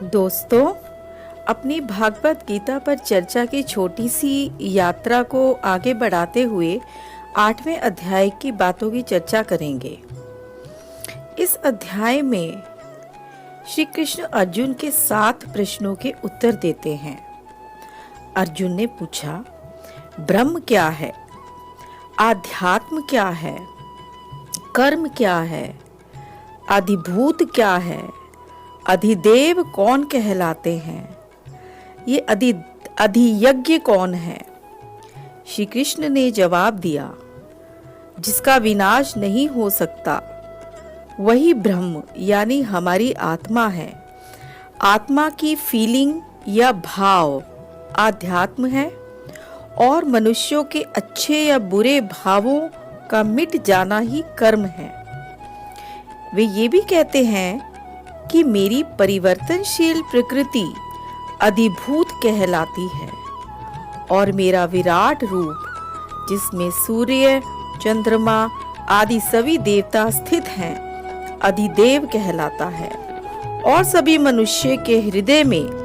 दोस्तों, अपनी भागवत गीता पर चर्चा की छोटी सी यात्रा को आगे बढ़ाते हुए 8वें अध्याय की बातों की चर्चा करेंगे। इस अध्याय में श्री कृष्ण अर्जुन के 7 प्रश्नों के उत्तर देते हैं। अर्जुन ने पूछा, ब्रह्म क्या है? आध्यात्म क्या है? कर्म क्या है? अधिभूत क्या है? अधिदेव कौन कहलाते हैं? ये अधियज्ञ कौन है? श्री कृष्ण ने जवाब दिया, जिसका विनाश नहीं हो सकता वही ब्रह्म यानी हमारी आत्मा है। आत्मा की फीलिंग या भाव आध्यात्म है और मनुष्यों के अच्छे या बुरे भावों का मिट जाना ही कर्म है। वे ये भी कहते हैं कि मेरी परिवर्तनशील प्रकृति अधिभूत कहलाती है और मेरा विराट रूप जिसमें सूर्य, चंद्रमा आदि सभी देवता स्थित हैं अधिदेव कहलाता है और सभी मनुष्य के हृदय में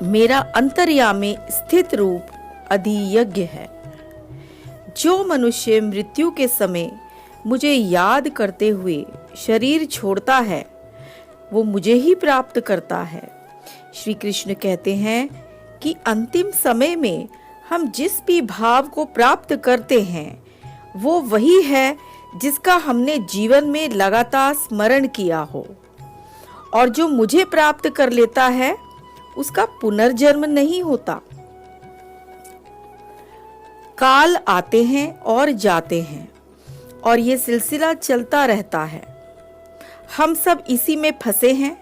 मेरा अंतर्यामी स्थित रूप अधियज्ञ है। जो मनुष्य मृत्यु के समय मुझे याद करते हुए शरीर छोड़ता है वो मुझे ही प्राप्त करता है। श्री कृष्ण कहते हैं कि अंतिम समय में हम जिस भी भाव को प्राप्त करते हैं वो वही है जिसका हमने जीवन में लगातार स्मरण किया हो, और जो मुझे प्राप्त कर लेता है उसका पुनर्जन्म नहीं होता। काल आते हैं और जाते हैं और ये सिलसिला चलता रहता है। हम सब इसी में फंसे हैं।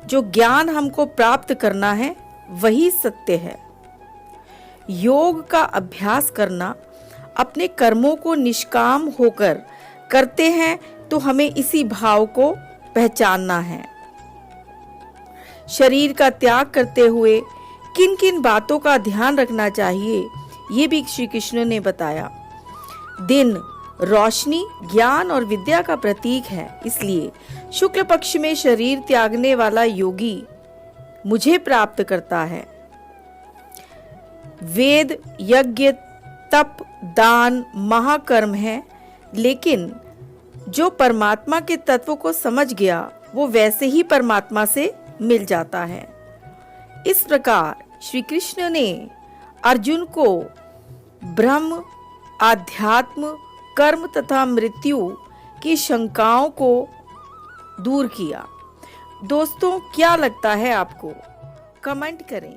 जो ज्ञान हमको प्राप्त करना है वही सत्य है। योग का अभ्यास करना, अपने कर्मों को निष्काम होकर करते हैं तो हमें इसी भाव को पहचानना है। शरीर का त्याग करते हुए किन किन बातों का ध्यान रखना चाहिए ये भी श्री कृष्ण ने बताया। दिन रोशनी, ज्ञान और विद्या का प्रतीक है, इसलिए शुक्ल पक्ष में शरीर त्यागने वाला योगी मुझे प्राप्त करता है। वेद, यज्ञ, तप, दान महाकर्म है, लेकिन जो परमात्मा के तत्व को समझ गया वो वैसे ही परमात्मा से मिल जाता है। इस प्रकार श्री कृष्ण ने अर्जुन को ब्रह्म, आध्यात्म, कर्म तथा मृत्यु की शंकाओं को दूर किया। दोस्तों, क्या लगता है आपको? कमेंट करें।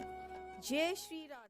जय श्री राम।